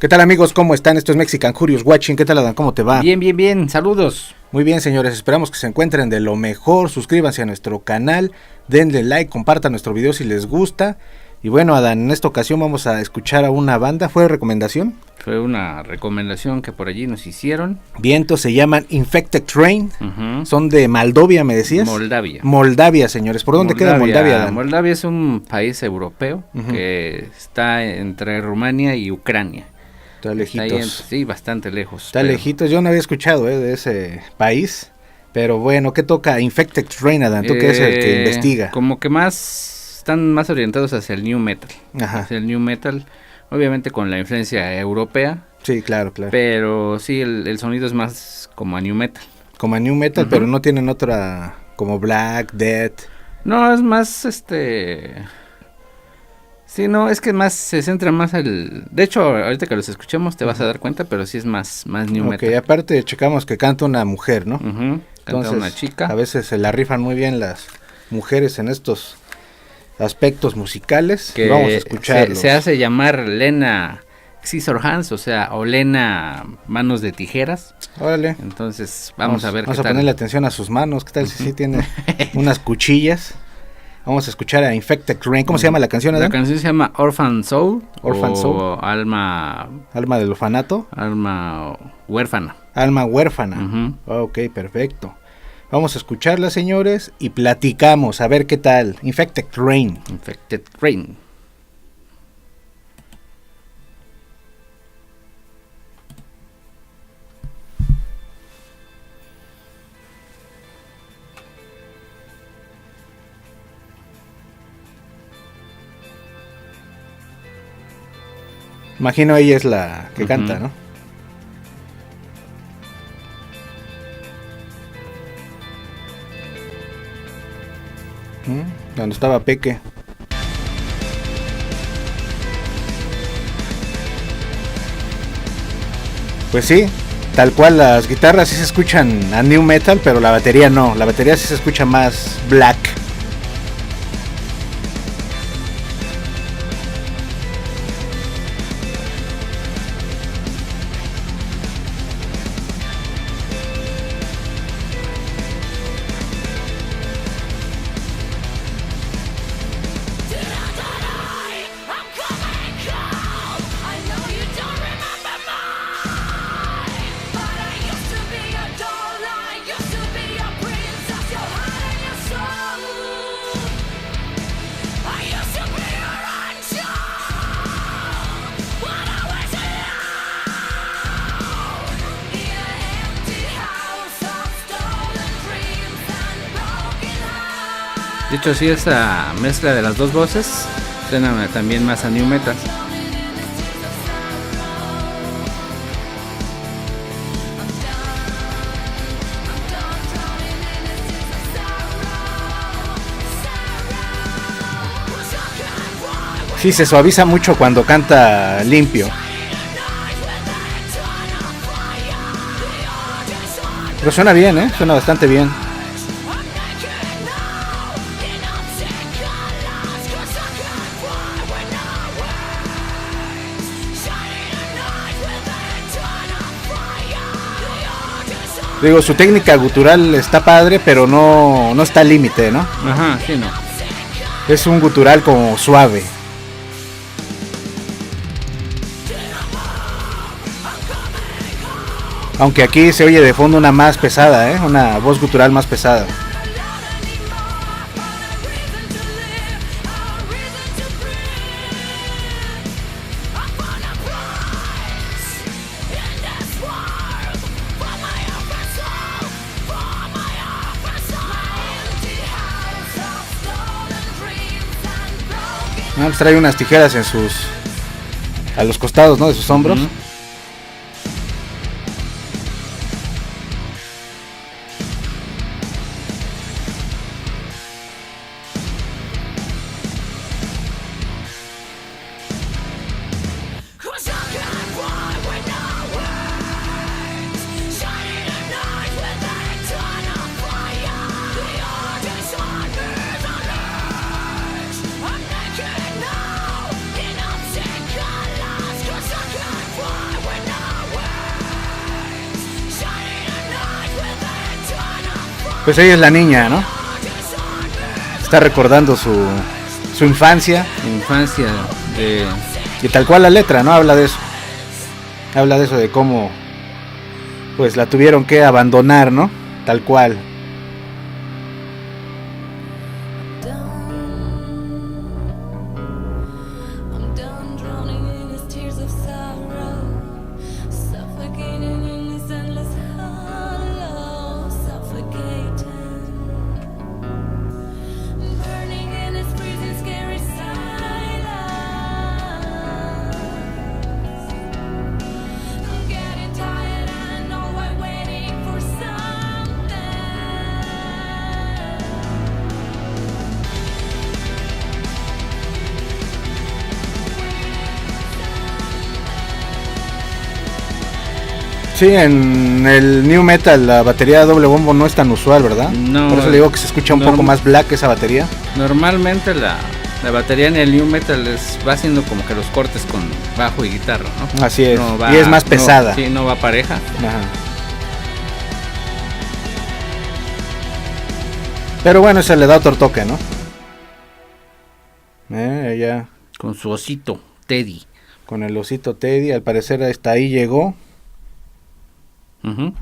¿Qué tal amigos? ¿Cómo están? Esto es Mexican Curious Watching. ¿Qué tal Adán? ¿Cómo te va? Bien. Saludos. Muy bien, señores. Esperamos que se encuentren de lo mejor. Suscríbanse a nuestro canal. Denle like, compartan nuestro video si les gusta. Y bueno, Adán, en esta ocasión vamos a escuchar a una banda. ¿Fue recomendación? Fue una recomendación que por allí nos hicieron. Vientos, se llaman Infected Train. Son de Moldavia, me decías. Moldavia, señores. ¿Por dónde queda Moldavia, Adán? Moldavia es un país europeo que está entre Rumania y Ucrania. Está lejitos. Sí, bastante lejos. Está lejitos. Yo no había escuchado de ese país. Pero bueno, ¿qué toca Infected Train, Adán? ¿Tú qué es el que investiga? Como que están más orientados hacia el new metal. Ajá. Hacia el new metal, obviamente con la influencia europea. Sí, claro. Pero sí, el sonido es más como a new metal. Como a new metal, pero no tienen otra como Black, Death. No, es más Sí, no, es que más se centra más de hecho, ahorita que los escuchemos te vas a dar cuenta, pero sí es más new metal. Ok, aparte checamos que canta una mujer, ¿no? Canta Entonces, una chica. A veces se la rifan muy bien las mujeres en estos aspectos musicales. Que vamos a escucharlos. Se hace llamar Lena Scissorhands, o Lena Manos de Tijeras. Órale. Entonces, vamos a ver Vamos a ponerle atención a sus manos, ¿qué tal si sí tiene unas cuchillas? Vamos a escuchar a Infected Train. ¿Cómo se llama la canción, Adán? La canción se llama Orphan Soul. Soul. Alma del orfanato. Alma huérfana. Alma huérfana. Ok, perfecto. Vamos a escucharla, señores, y platicamos a ver qué tal. Infected Train. Infected Train. Imagino ella es la que canta, ¿no? Donde estaba Peque. Pues sí, tal cual las guitarras sí se escuchan a new metal, pero la batería no. La batería sí se escucha más black. De hecho, sí, esa mezcla de las dos voces suena también más a new metal. Sí, se suaviza mucho cuando canta limpio. Pero suena bien, suena bastante bien. Digo, su técnica gutural está padre, pero no está al límite, ¿no? Ajá, sí, no. Es un gutural como suave. Aunque aquí se oye de fondo una más pesada, una voz gutural más pesada. Pues trae unas tijeras a los costados, ¿no? De sus hombros. Pues ella es la niña, ¿no? Está recordando su infancia. Infancia de... Y tal cual la letra, ¿no? Habla de eso. Habla de eso, de cómo pues la tuvieron que abandonar, ¿no? Tal cual. Sí, en el new metal la batería de doble bombo no es tan usual, ¿verdad? No. Por eso le digo que se escucha un poco más black esa batería. Normalmente la batería en el new metal va haciendo como que los cortes con bajo y guitarra, ¿no? Así es, y es más pesada. No, sí, no va pareja. Ajá. Pero bueno, eso le da otro toque, ¿no? Ella con su osito Teddy. Con el osito Teddy, al parecer hasta ahí llegó.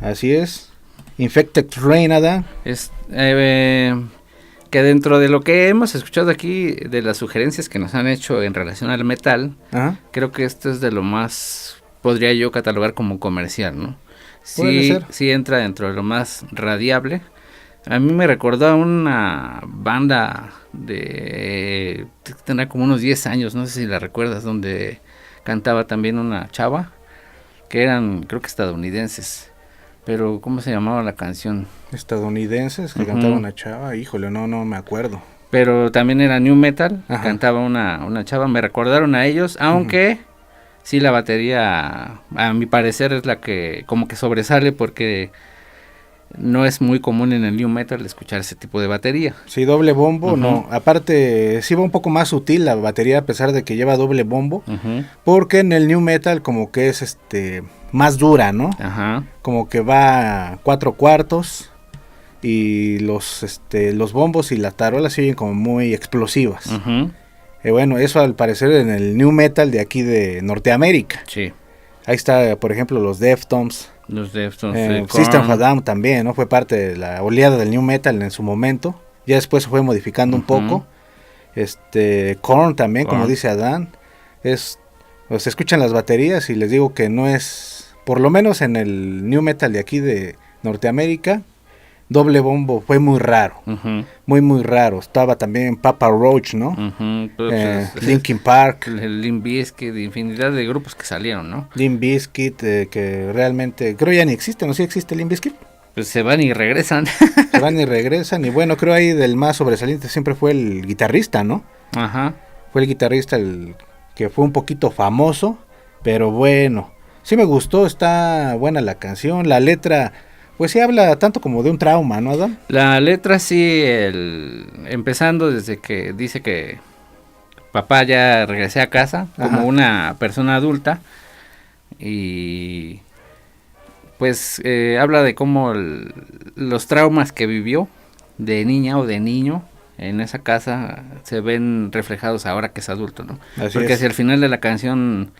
Así es. Infected Rain, Adán. Es que dentro de lo que hemos escuchado aquí, de las sugerencias que nos han hecho en relación al metal, creo que esto es de lo más, podría yo catalogar como comercial, ¿no? Sí entra dentro de lo más radiable. A mí me recordó a una banda de... tendrá como unos 10 años, no sé si la recuerdas, donde cantaba también una chava, que eran, creo que estadounidenses. Pero, ¿cómo se llamaba la canción? Estadounidenses, que cantaba una chava, híjole, no me acuerdo. Pero también era new metal, cantaba una chava, me recordaron a ellos, aunque sí la batería, a mi parecer, es la que como que sobresale porque no es muy común en el new metal escuchar ese tipo de batería. Sí, doble bombo, no, aparte sí va un poco más sutil la batería a pesar de que lleva doble bombo, porque en el new metal como que es más dura, ¿no? Como que va 4/4 y los bombos y las tarolas se oyen como muy explosivas. Bueno, eso al parecer en el new metal de aquí de Norteamérica. Sí. Ahí está, por ejemplo, los Deftones. Los Deftones, System of a Down también, ¿no? Fue parte de la oleada del new metal en su momento. Ya después se fue modificando un poco. Korn también, como dice Adán. Pues se escuchan las baterías y les digo que no es, por lo menos en el new metal de aquí de Norteamérica, doble bombo fue muy raro. Muy raro. Estaba también Papa Roach, ¿no? Linkin Park. El Limp Bizkit, infinidad de grupos que salieron, ¿no? Limp Bizkit, que realmente, creo ya ni existe, ¿no? ¿Sí existe Limp Bizkit? Pues se van y regresan. Se van y regresan, y bueno, creo ahí del más sobresaliente siempre fue el guitarrista, ¿no? Fue el guitarrista el que fue un poquito famoso, pero bueno, sí me gustó, está buena la canción, la letra... Pues sí habla tanto como de un trauma, ¿no, Adam? La letra sí, empezando desde que dice que papá ya regresé a casa como una persona adulta y pues habla de cómo los traumas que vivió de niña o de niño en esa casa se ven reflejados ahora que es adulto, ¿no? Porque hacia el final de la canción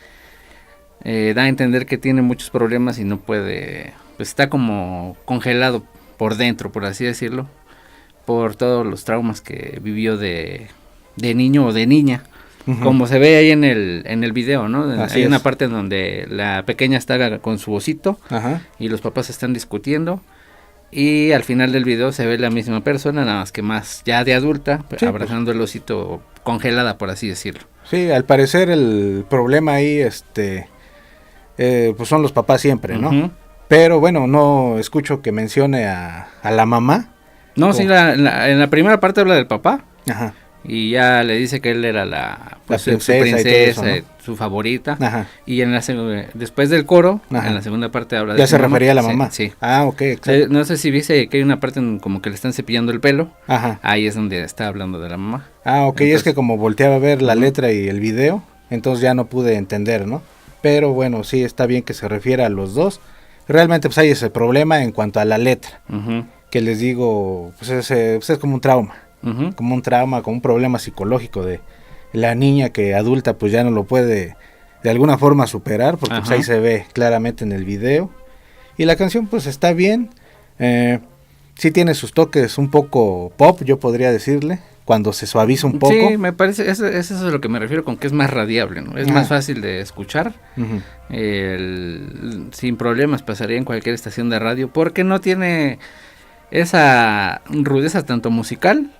da a entender que tiene muchos problemas y no puede... Pues está como congelado por dentro, por así decirlo, por todos los traumas que vivió de niño o de niña, como se ve ahí en el video, ¿no? Hay una parte en donde la pequeña está con su osito y los papás están discutiendo y al final del video se ve la misma persona, nada más que más ya de adulta, abrazando el osito congelada, por así decirlo. Sí, al parecer el problema ahí, pues son los papás siempre, ¿no? Pero bueno, no escucho que mencione a la mamá. No, sí, en la primera parte habla del papá. Y ya le dice que él era la princesa, su princesa, eso, ¿no? Su favorita. Y después del coro, en la segunda parte habla de ya se mamá. Refería a la mamá. Sí. Ok, exacto. No sé si viste que hay una parte en como que le están cepillando el pelo. Ahí es donde está hablando de la mamá. Ok, entonces, es que como volteaba a ver la letra y el video, entonces ya no pude entender, ¿no? Pero bueno, sí está bien que se refiera a los dos. Realmente pues hay ese problema en cuanto a la letra. que les digo, pues es como un trauma, como un trauma, como un problema psicológico de la niña que adulta pues ya no lo puede de alguna forma superar, porque pues ahí se ve claramente en el video. Y la canción pues está bien, sí tiene sus toques un poco pop, yo podría decirle, cuando se suaviza un poco. Sí, me parece, eso es a lo que me refiero con que es más radiable, ¿no? Es más fácil de escuchar, sin problemas pasaría en cualquier estación de radio, porque no tiene esa rudeza tanto musical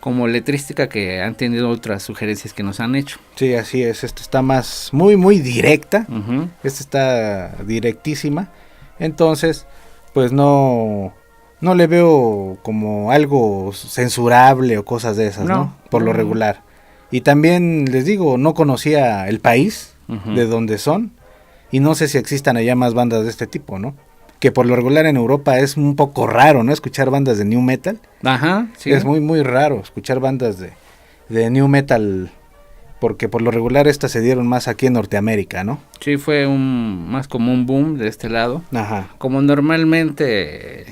como letrística que han tenido otras sugerencias que nos han hecho. Sí, así es, esta está más, muy directa, esta está directísima, entonces, pues no le veo como algo censurable o cosas de esas, ¿no? Por lo regular. Y también les digo, no conocía el país de donde son, y no sé si existan allá más bandas de este tipo, ¿no? Que por lo regular en Europa es un poco raro, ¿no? Escuchar bandas de new metal. Sí. Es muy raro escuchar bandas de new metal, porque por lo regular estas se dieron más aquí en Norteamérica, ¿no? Sí, fue más como un boom de este lado. Como normalmente,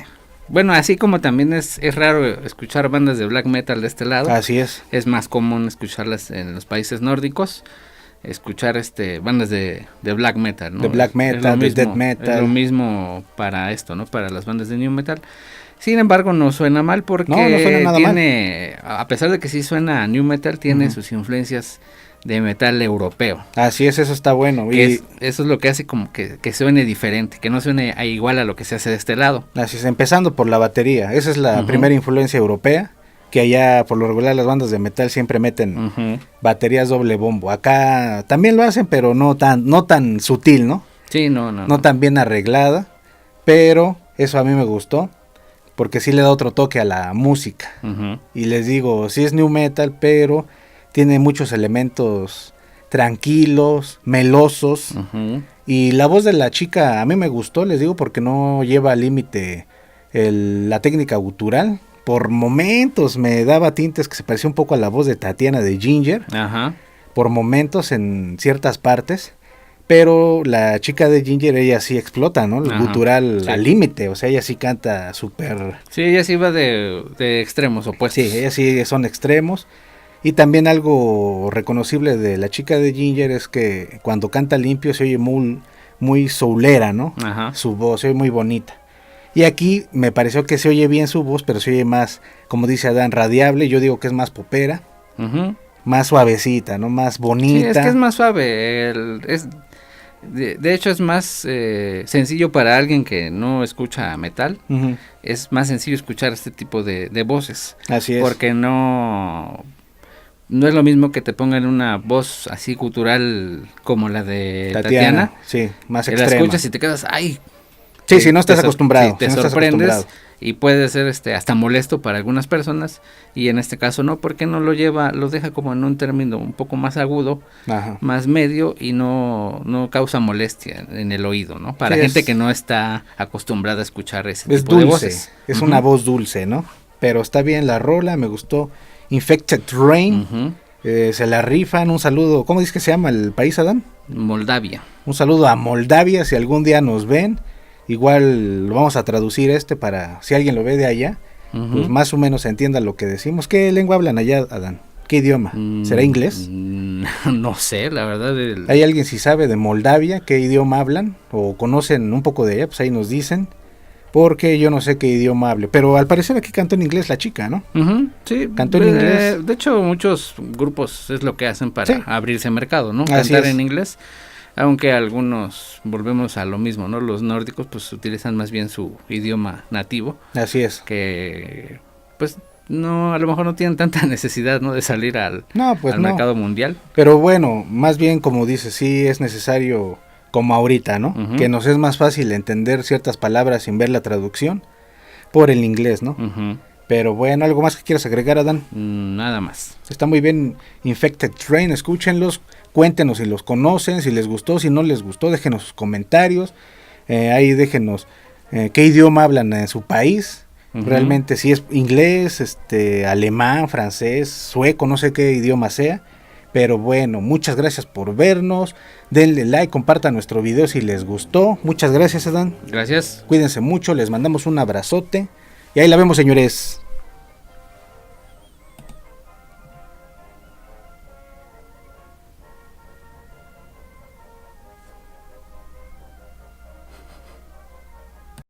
bueno, así como también es raro escuchar bandas de black metal de este lado. Así es. Es más común escucharlas en los países nórdicos. Escuchar bandas de black metal, ¿no? De black metal, de death metal. Es lo mismo para esto, ¿no? Para las bandas de new metal. Sin embargo, no suena mal porque no suena nada tiene, a pesar de que sí suena new metal, tiene sus influencias de metal europeo. Así es, eso está bueno. Y eso es lo que hace como que suene diferente, que no suene igual a lo que se hace de este lado. Así es, empezando por la batería. Esa es la primera influencia europea, que allá por lo regular las bandas de metal siempre meten baterías doble bombo. Acá también lo hacen, pero no tan sutil, ¿no? Sí, no tan bien arreglada, pero eso a mí me gustó, porque sí le da otro toque a la música. Y les digo, sí es new metal, pero tiene muchos elementos tranquilos, melosos, y la voz de la chica a mí me gustó, les digo, porque no lleva al límite la técnica gutural. Por momentos me daba tintes que se parecía un poco a la voz de Tatiana de Ginger, por momentos en ciertas partes, pero la chica de Ginger, ella sí explota, ¿no? El gutural al límite, o sea, ella sí canta súper... Sí, ella sí va de extremos opuestos. Sí, ellas sí son extremos, y también algo reconocible de la chica de Ginger es que cuando canta limpio se oye muy soulera, ¿no? Su voz se oye muy bonita. Y aquí me pareció que se oye bien su voz, pero se oye más, como dice Adán, radiable. Yo digo que es más popera, más suavecita, ¿no? Más bonita. Sí, es que es más suave. De hecho, es más sencillo para alguien que no escucha metal. Es más sencillo escuchar este tipo de voces. Así es. Porque no es lo mismo que te pongan una voz así gutural como la de Tatiana. Sí, más extrema. La escuchas y te quedas, ¡ay! Sí, si no estás acostumbrado. Sí, te sorprendes y puede ser hasta molesto para algunas personas, y en este caso no, porque no lo deja como en un término un poco más agudo, más medio, y no causa molestia en el oído, ¿no? Para gente que no está acostumbrada a escuchar ese tipo de voces. Es una voz dulce, ¿no? Pero está bien la rola, me gustó. Infected Rain, se la rifan. Un saludo, ¿cómo dices que se llama el país, Adán? Moldavia. Un saludo a Moldavia, si algún día nos ven. Igual lo vamos a traducir para si alguien lo ve de allá, pues más o menos se entienda lo que decimos. ¿Qué lengua hablan allá, Adán? ¿Qué idioma? ¿Será inglés? No sé, la verdad. ¿Hay alguien si sabe de Moldavia qué idioma hablan? ¿O conocen un poco de ella? Pues ahí nos dicen. Porque yo no sé qué idioma hable. Pero al parecer aquí cantó en inglés la chica, ¿no? Sí. Cantó en inglés. De hecho, muchos grupos es lo que hacen para abrirse mercado, ¿no? Cantar en inglés. Aunque algunos volvemos a lo mismo, ¿no? Los nórdicos pues utilizan más bien su idioma nativo. Así es. Que pues no, a lo mejor no tienen tanta necesidad, ¿no? De salir al mercado mundial. Pero bueno, más bien como dices, sí es necesario, como ahorita, ¿no? Que nos es más fácil entender ciertas palabras sin ver la traducción por el inglés, ¿no? Pero bueno, ¿algo más que quieras agregar, Adán? Nada más. Está muy bien Infected Rain, escúchenlos, cuéntenos si los conocen, si les gustó, si no les gustó, déjenos sus comentarios, ahí déjenos qué idioma hablan en su país, realmente si es inglés, alemán, francés, sueco, no sé qué idioma sea, pero bueno, muchas gracias por vernos, denle like, compartan nuestro video si les gustó, muchas gracias, Adán. Gracias. Cuídense mucho, les mandamos un abrazote. Y ahí la vemos, señores.